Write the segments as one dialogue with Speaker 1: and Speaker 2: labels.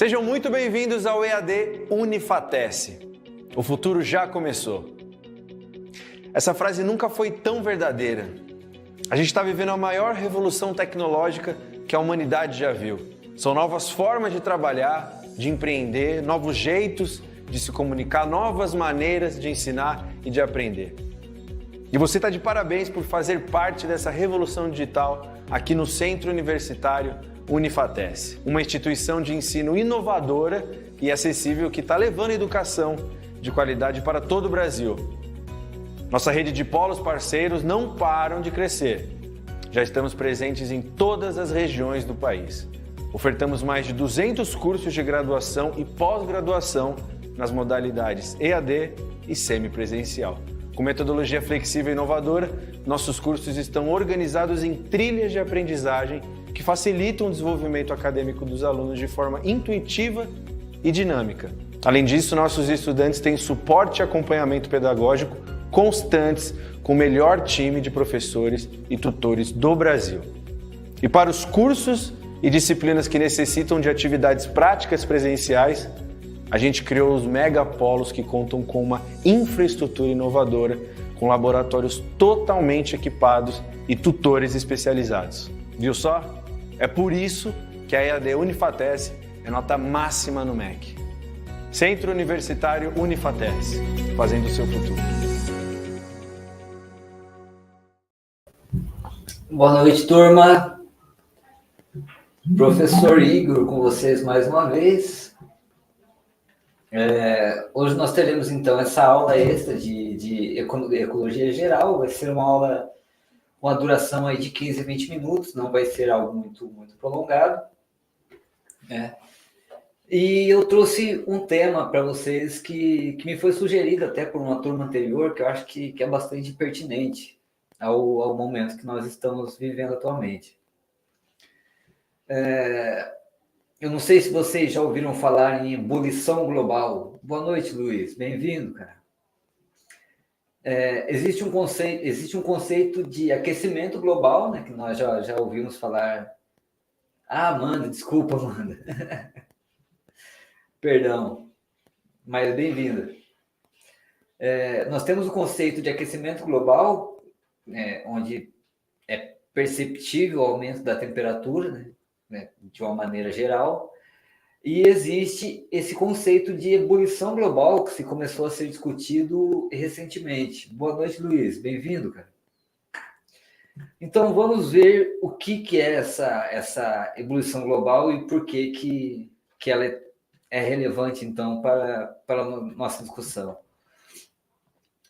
Speaker 1: Sejam muito bem-vindos ao EAD Unifatece. O futuro já começou. Essa frase nunca foi tão verdadeira. A gente está vivendo a maior revolução tecnológica que a humanidade já viu. São novas formas de trabalhar, de empreender, novos jeitos de se comunicar, novas maneiras de ensinar e de aprender. E você está de parabéns por fazer parte dessa revolução digital aqui no Centro Universitário Unifatece, uma instituição de ensino inovadora e acessível que está levando educação de qualidade para todo o Brasil. Nossa rede de polos parceiros não param de crescer. Já estamos presentes em todas as regiões do país. Ofertamos mais de 200 cursos de graduação e pós-graduação nas modalidades EAD e semipresencial. Com metodologia flexível e inovadora, nossos cursos estão organizados em trilhas de aprendizagem que facilitam o desenvolvimento acadêmico dos alunos de forma intuitiva e dinâmica. Além disso, nossos estudantes têm suporte e acompanhamento pedagógico constantes com o melhor time de professores e tutores do Brasil. E para os cursos e disciplinas que necessitam de atividades práticas presenciais, a gente criou os megapolos que contam com uma infraestrutura inovadora, com laboratórios totalmente equipados e tutores especializados. Viu só? É por isso que a EAD Unifatece é nota máxima no MEC. Centro Universitário Unifatece, fazendo o seu futuro.
Speaker 2: Boa noite, turma. Professor Igor com vocês mais uma vez. Hoje nós teremos, então, essa aula extra de Ecologia Geral. Vai ser uma aula com a duração aí de 15 a 20 minutos, não vai ser algo muito prolongado. E eu trouxe um tema para vocês que me foi sugerido até por uma turma anterior, que eu acho que é bastante pertinente ao momento que nós estamos vivendo atualmente. Eu não sei se vocês já ouviram falar em ebulição global. Boa noite, Luiz. Bem-vindo, cara. Existe um conceito de aquecimento global, né, que nós já ouvimos falar. Ah, Amanda, desculpa, Amanda. Perdão, mas bem-vinda. Nós temos o conceito de aquecimento global, onde é perceptível o aumento da temperatura, né, de uma maneira geral. E existe esse conceito de ebulição global que se começou a ser discutido recentemente. Boa noite, Luiz. Bem-vindo, cara. Então, vamos ver o que é essa ebulição global e por que ela é relevante, então, para a nossa discussão.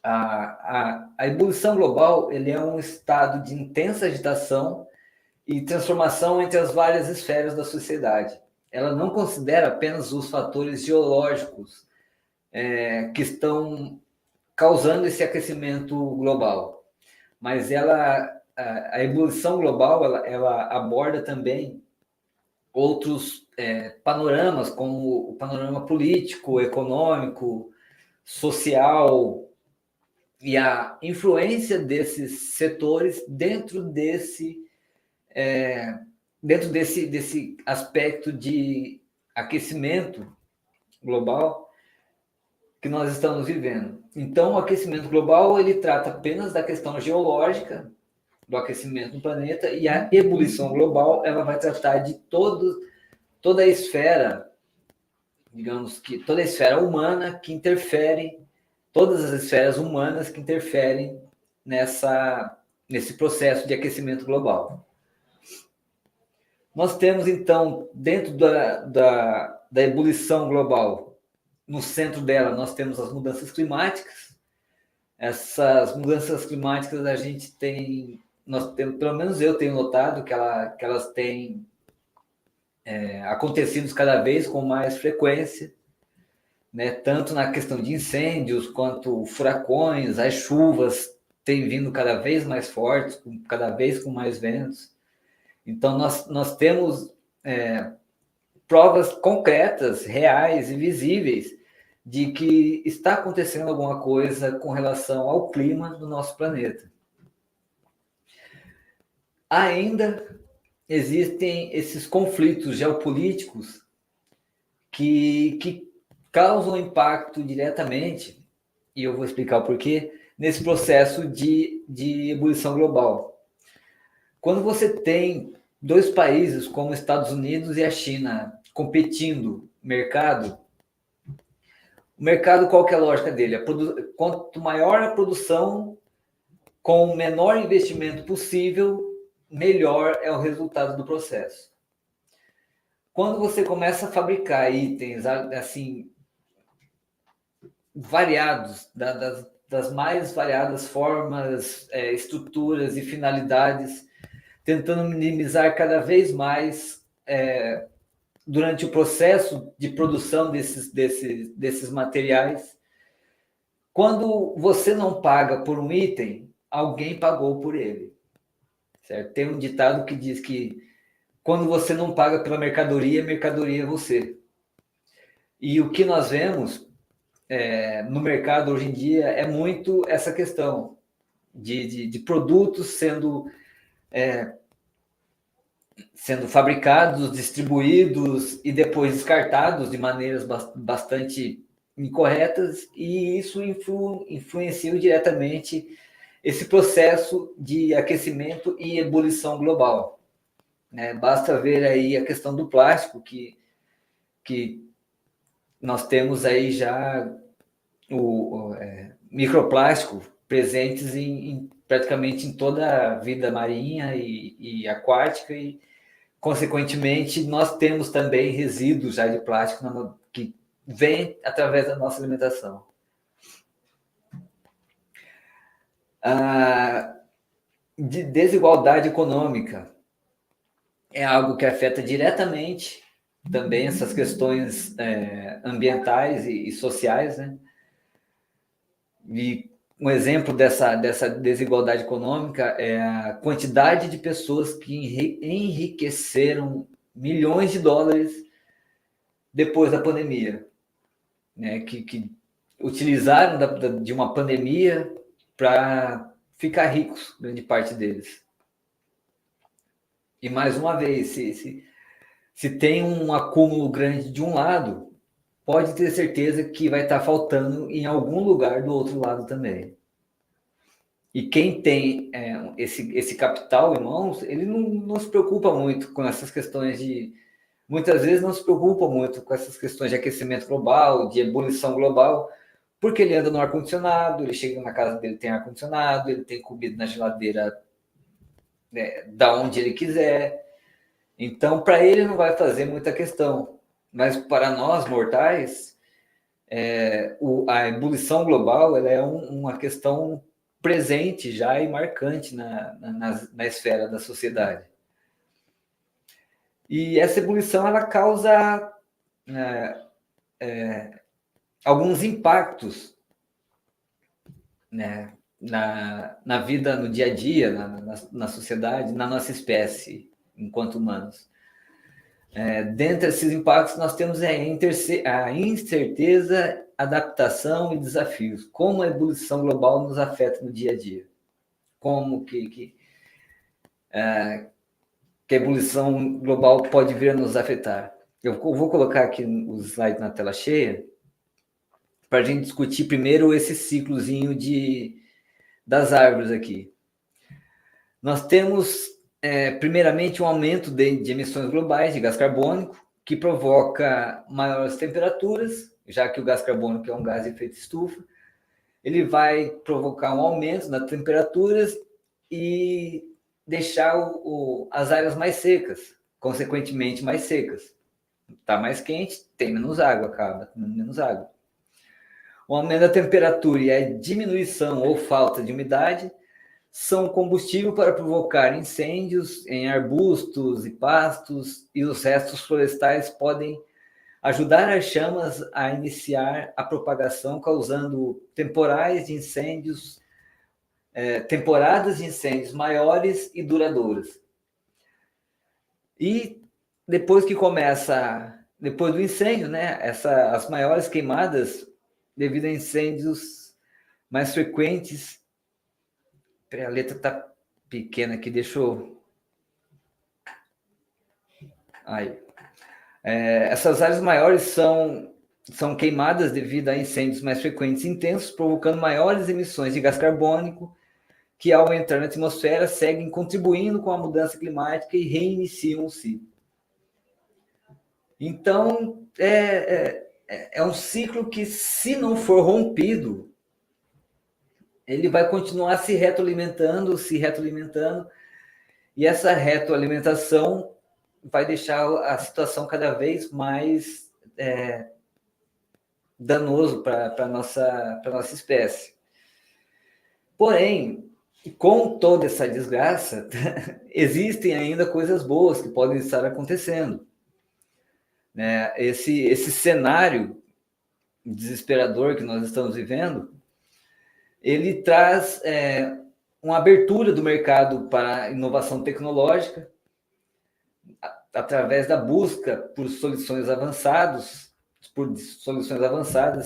Speaker 2: A ebulição global ele é um estado de intensa agitação e transformação entre as várias esferas da sociedade. Ela não considera apenas os fatores geológicos que estão causando esse aquecimento global, mas a ebulição global ela aborda também outros panoramas, como o panorama político, econômico, social e a influência desses setores dentro desse aspecto de aquecimento global que nós estamos vivendo. Então, o aquecimento global ele trata apenas da questão geológica do aquecimento do planeta, e a ebulição global ela vai tratar de toda a esfera, digamos que toda a esfera humana que interfere, todas as esferas humanas que interferem nesse processo de aquecimento global. Nós temos, então, dentro da ebulição global, no centro dela, nós temos as mudanças climáticas. Essas mudanças climáticas pelo menos eu tenho notado que elas têm acontecido cada vez com mais frequência, né? Tanto na questão de incêndios, quanto furacões, as chuvas têm vindo cada vez mais fortes, cada vez com mais ventos. Então, nós temos provas concretas, reais e visíveis de que está acontecendo alguma coisa com relação ao clima do nosso planeta. Ainda existem esses conflitos geopolíticos que causam impacto diretamente, e eu vou explicar o porquê, nesse processo de ebulição global. Quando você tem dois países como os Estados Unidos e a China competindo no mercado, o mercado, qual que é a lógica dele? Quanto maior a produção, com o menor investimento possível, melhor é o resultado do processo. Quando você começa a fabricar itens assim variados, das mais variadas formas, estruturas e finalidades, tentando minimizar cada vez mais durante o processo de produção desses materiais. Quando você não paga por um item, alguém pagou por ele. Certo? Tem um ditado que diz que quando você não paga pela mercadoria, a mercadoria é você. E o que nós vemos no mercado hoje em dia é muito essa questão de produtos sendo fabricados, distribuídos e depois descartados de maneiras bastante incorretas, e isso influencia diretamente esse processo de aquecimento e ebulição global. Basta ver aí a questão do plástico, que nós temos aí já o microplástico presentes praticamente em toda a vida marinha e aquática, e consequentemente nós temos também resíduos já de plástico que vem através da nossa alimentação. A desigualdade econômica é algo que afeta diretamente também essas questões ambientais e sociais, né? E um exemplo dessa desigualdade econômica é a quantidade de pessoas que enriqueceram milhões de dólares depois da pandemia, né? Que utilizaram de uma pandemia para ficar ricos, grande parte deles. E mais uma vez, se tem um acúmulo grande de um lado, pode ter certeza que vai estar faltando em algum lugar do outro lado também. E quem tem esse capital em mãos, ele não se preocupa muito com essas questões muitas vezes não se preocupa muito com essas questões de aquecimento global, de ebulição global, porque ele anda no ar-condicionado, ele chega na casa dele, tem ar-condicionado, ele tem comida na geladeira da onde ele quiser. Então, para ele não vai fazer muita questão. Mas para nós, mortais, a ebulição global ela é uma questão presente já e marcante na esfera da sociedade. E essa ebulição ela causa alguns impactos, né, na vida, no dia a dia, na sociedade, na nossa espécie, enquanto humanos. Dentre esses impactos, nós temos a incerteza, adaptação e desafios. Como a ebulição global nos afeta no dia a dia? Como que a ebulição global pode vir a nos afetar? Eu vou colocar aqui os slides na tela cheia para a gente discutir primeiro esse ciclozinho das árvores aqui. Nós temos, primeiramente, um aumento de emissões globais de gás carbônico, que provoca maiores temperaturas, já que o gás carbônico é um gás de efeito estufa. Ele vai provocar um aumento nas temperaturas e deixar as áreas mais secas, consequentemente mais secas. Está mais quente, tem menos água, acaba tendo menos água. O aumento da temperatura e a diminuição ou falta de umidade são combustível para provocar incêndios em arbustos e pastos, e os restos florestais podem ajudar as chamas a iniciar a propagação, causando temporadas de incêndios maiores e duradouras. E depois do incêndio, né, as maiores queimadas devido a incêndios mais frequentes. A letra tá pequena aqui, deixa eu... Aí. Essas áreas maiores são queimadas devido a incêndios mais frequentes e intensos, provocando maiores emissões de gás carbônico, que ao entrar na atmosfera seguem contribuindo com a mudança climática e reiniciam o ciclo. Então, é um ciclo que, se não for rompido, ele vai continuar se retroalimentando, e essa retroalimentação vai deixar a situação cada vez mais danoso para a nossa espécie. Porém, com toda essa desgraça, existem ainda coisas boas que podem estar acontecendo. Né? Esse cenário desesperador que nós estamos vivendo, ele traz uma abertura do mercado para a inovação tecnológica, através da busca por soluções avançadas,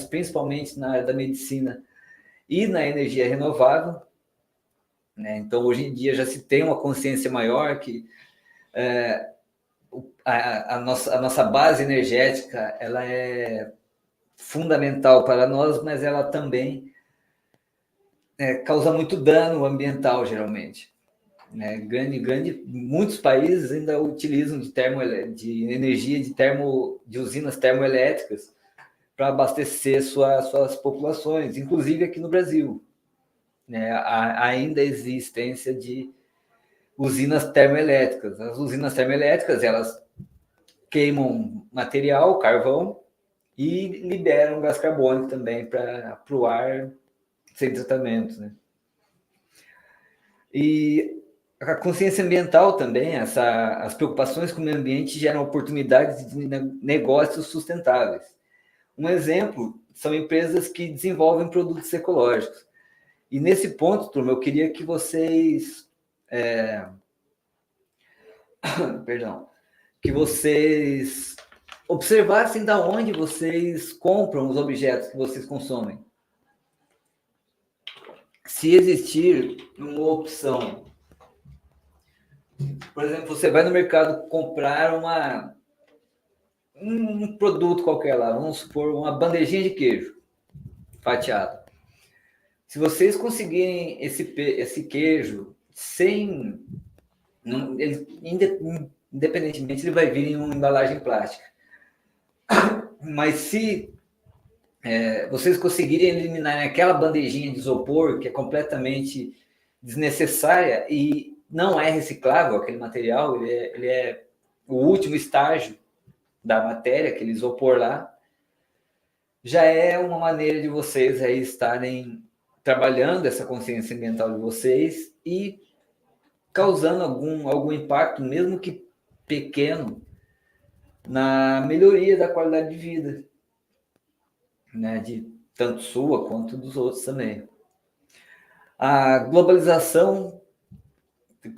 Speaker 2: principalmente na área da medicina e na energia renovável. Né? Então, hoje em dia, já se tem uma consciência maior que a nossa base energética ela é fundamental para nós, mas ela também causa muito dano ambiental, geralmente. Né? Muitos países ainda utilizam de energia de usinas termoelétricas para abastecer suas populações, inclusive aqui no Brasil. Né? Ainda a existência de usinas termoelétricas. As usinas termoelétricas, elas queimam material, carvão, e liberam gás carbônico também para o ar sem tratamento. Né? E a consciência ambiental também, as preocupações com o meio ambiente geram oportunidades de negócios sustentáveis. Um exemplo são empresas que desenvolvem produtos ecológicos. E nesse ponto, turma, eu queria que vocês observassem da onde vocês compram os objetos que vocês consomem. Se existir uma opção, por exemplo, você vai no mercado comprar um produto qualquer lá, vamos supor, uma bandejinha de queijo fatiado. Se vocês conseguirem esse queijo sem... independentemente, ele vai vir em uma embalagem plástica. Mas se vocês conseguirem eliminar aquela bandejinha de isopor, que é completamente desnecessária e não é reciclável, aquele material, ele é o último estágio da matéria, aquele isopor lá, já é uma maneira de vocês aí estarem trabalhando essa consciência ambiental de vocês e causando algum impacto, mesmo que pequeno, na melhoria da qualidade de vida, né, de tanto sua quanto dos outros também. A globalização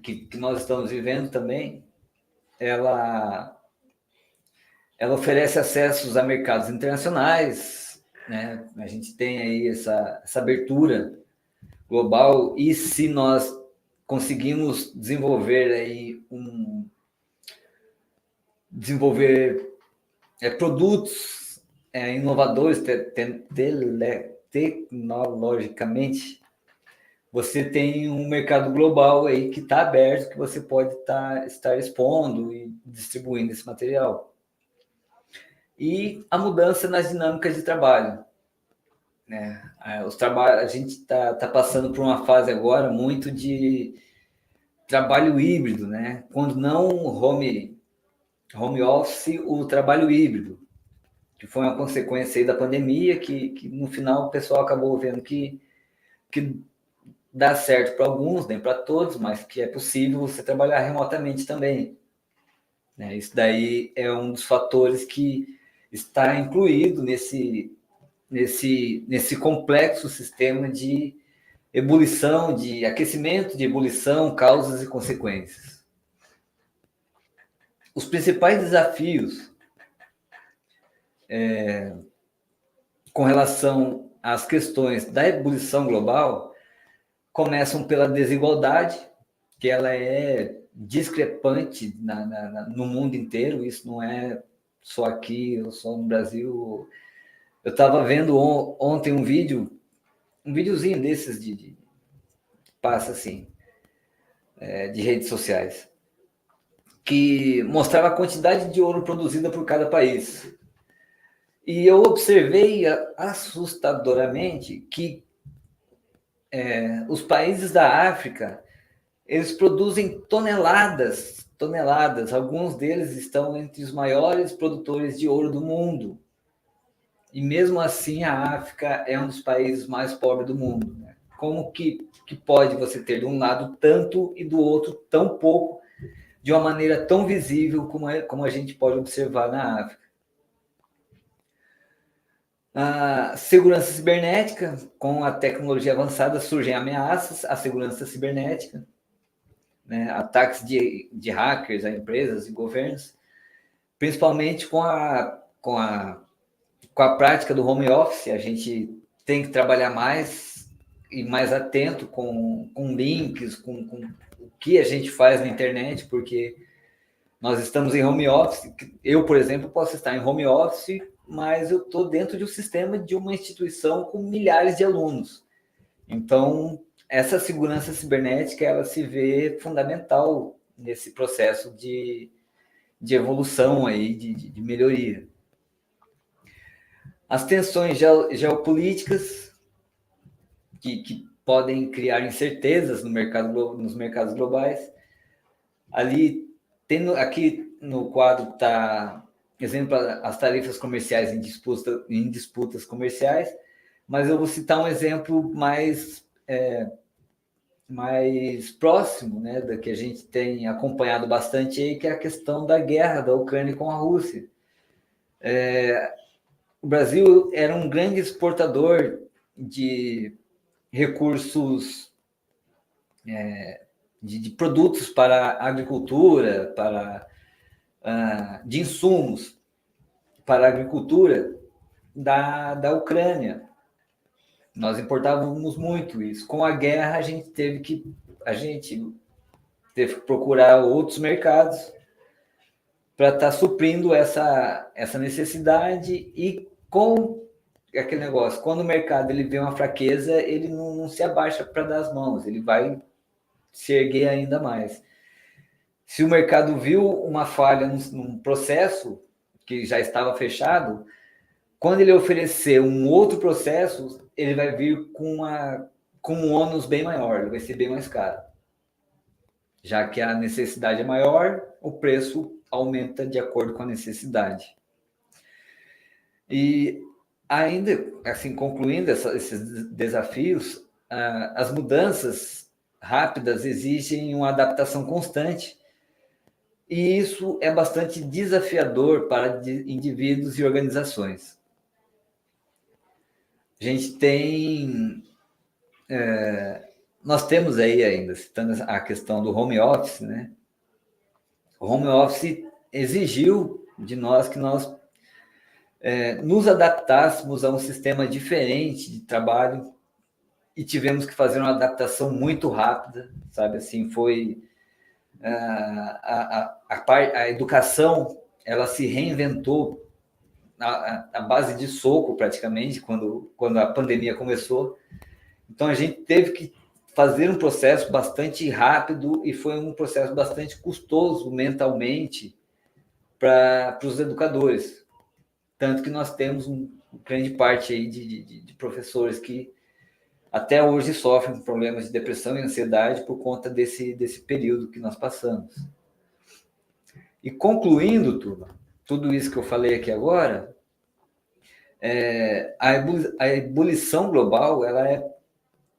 Speaker 2: que nós estamos vivendo também, ela oferece acessos a mercados internacionais, né? A gente tem aí essa abertura global, e se nós conseguimos desenvolver aí produtos inovadores tecnologicamente, você tem um mercado global aí que está aberto, que você pode estar expondo e distribuindo esse material. E a mudança nas dinâmicas de trabalho. Né? A gente está passando por uma fase agora muito de trabalho híbrido, né? Quando não home office, o trabalho híbrido, que foi uma consequência aí da pandemia, que no final o pessoal acabou vendo que dá certo para alguns, nem para todos, mas que é possível você trabalhar remotamente também. Né? Isso daí é um dos fatores que está incluído nesse complexo sistema de ebulição, de aquecimento, de ebulição, causas e consequências. Os principais desafios com relação às questões da ebulição global começam pela desigualdade, que ela é discrepante no mundo inteiro. Isso não é só aqui, eu só no Brasil. Eu estava vendo ontem um videozinho desses de passa assim, de redes sociais, que mostrava a quantidade de ouro produzida por cada país. E eu observei assustadoramente que os países da África, eles produzem toneladas. Alguns deles estão entre os maiores produtores de ouro do mundo. E mesmo assim, a África é um dos países mais pobres do mundo. Né? Como que pode você ter de um lado tanto e do outro tão pouco, de uma maneira tão visível como a gente pode observar na África? A segurança cibernética, com a tecnologia avançada, surgem ameaças à segurança cibernética, né? Ataques de hackers a empresas e governos, principalmente com a prática do home office. A gente tem que trabalhar mais e mais atento com links, com o que a gente faz na internet, porque nós estamos em home office. Eu, por exemplo, posso estar em home office, mas eu estou dentro de um sistema de uma instituição com milhares de alunos. Então, essa segurança cibernética, ela se vê fundamental nesse processo de evolução aí, de melhoria. As tensões geopolíticas, que podem criar incertezas nos mercados globais. Aqui no quadro está exemplo, as tarifas comerciais em disputas comerciais, mas eu vou citar um exemplo mais próximo, né, da que a gente tem acompanhado bastante aí, que é a questão da guerra da Ucrânia com a Rússia. O Brasil era um grande exportador de recursos, de produtos para a agricultura, de insumos para a agricultura da Ucrânia. Nós importávamos muito isso. Com a guerra, a gente teve que procurar outros mercados para estar suprindo essa necessidade. E com aquele negócio, quando o mercado ele vê uma fraqueza, ele não se abaixa para dar as mãos, ele vai se erguer ainda mais. Se o mercado viu uma falha num processo que já estava fechado, quando ele oferecer um outro processo, ele vai vir com um ônus bem maior, ele vai ser bem mais caro. Já que a necessidade é maior, o preço aumenta de acordo com a necessidade. E ainda, assim, concluindo esses desafios, as mudanças rápidas exigem uma adaptação constante, e isso é bastante desafiador para indivíduos e organizações. A gente tem... nós temos aí ainda, citando a questão do home office, né? O home office exigiu de nós que nós nos adaptássemos a um sistema diferente de trabalho, e tivemos que fazer uma adaptação muito rápida, sabe? Assim, foi a educação, ela se reinventou a base de soco, praticamente, quando a pandemia começou. Então, a gente teve que fazer um processo bastante rápido, e foi um processo bastante custoso mentalmente para os educadores. Tanto que nós temos uma grande parte aí de professores que até hoje sofrem com problemas de depressão e ansiedade por conta desse período que nós passamos. E concluindo tudo isso que eu falei aqui agora, a ebulição global, ela é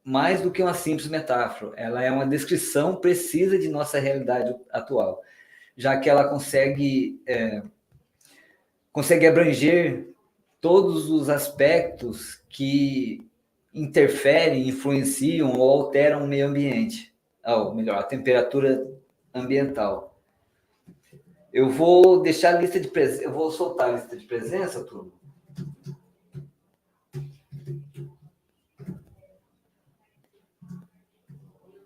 Speaker 2: mais do que uma simples metáfora, ela é uma descrição precisa de nossa realidade atual, já que ela consegue abranger todos os aspectos que interferem, influenciam ou alteram o meio ambiente, ou melhor, a temperatura ambiental. Eu vou deixar a lista de presença, eu vou soltar a lista de presença, turma.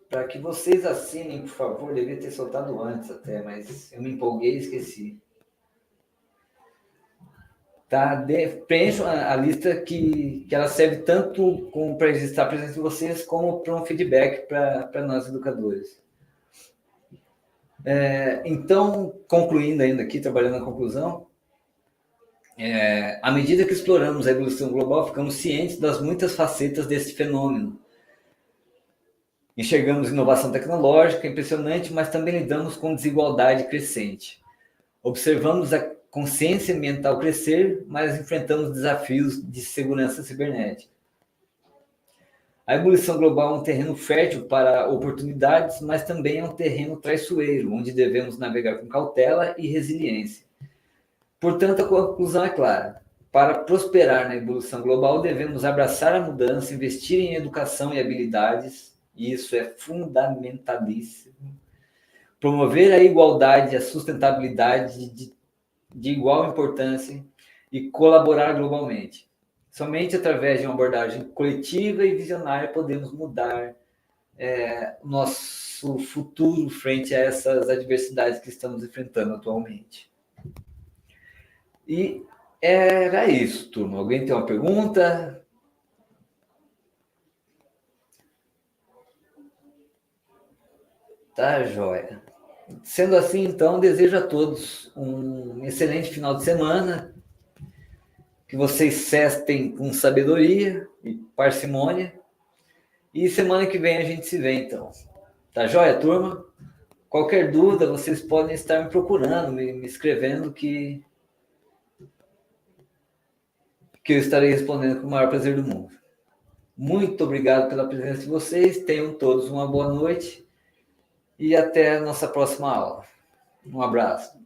Speaker 2: Para que vocês assinem, por favor, devia ter soltado antes até, mas eu me empolguei e esqueci. Tá? Preencham a lista que ela serve tanto para estar presente em vocês, como para um feedback para nós educadores. Então, concluindo ainda aqui, trabalhando na conclusão, à medida que exploramos a evolução global, ficamos cientes das muitas facetas desse fenômeno. Enxergamos inovação tecnológica impressionante, mas também lidamos com desigualdade crescente. Observamos a consciência ambiental crescer, mas enfrentamos desafios de segurança cibernética. A ebulição global é um terreno fértil para oportunidades, mas também é um terreno traiçoeiro, onde devemos navegar com cautela e resiliência. Portanto, a conclusão é clara. Para prosperar na evolução global, devemos abraçar a mudança, investir em educação e habilidades, e isso é fundamentalíssimo. Promover a igualdade e a sustentabilidade de igual importância e colaborar globalmente. Somente através de uma abordagem coletiva e visionária podemos mudar nosso futuro frente a essas adversidades que estamos enfrentando atualmente. E era isso, turma. Alguém tem uma pergunta? Tá, joia. Sendo assim, então, desejo a todos um excelente final de semana, que vocês cestem com sabedoria e parcimônia, e semana que vem a gente se vê, então. Tá joia, turma? Qualquer dúvida, vocês podem estar me procurando, me escrevendo, que eu estarei respondendo com o maior prazer do mundo. Muito obrigado pela presença de vocês, tenham todos uma boa noite, e até a nossa próxima aula. Um abraço.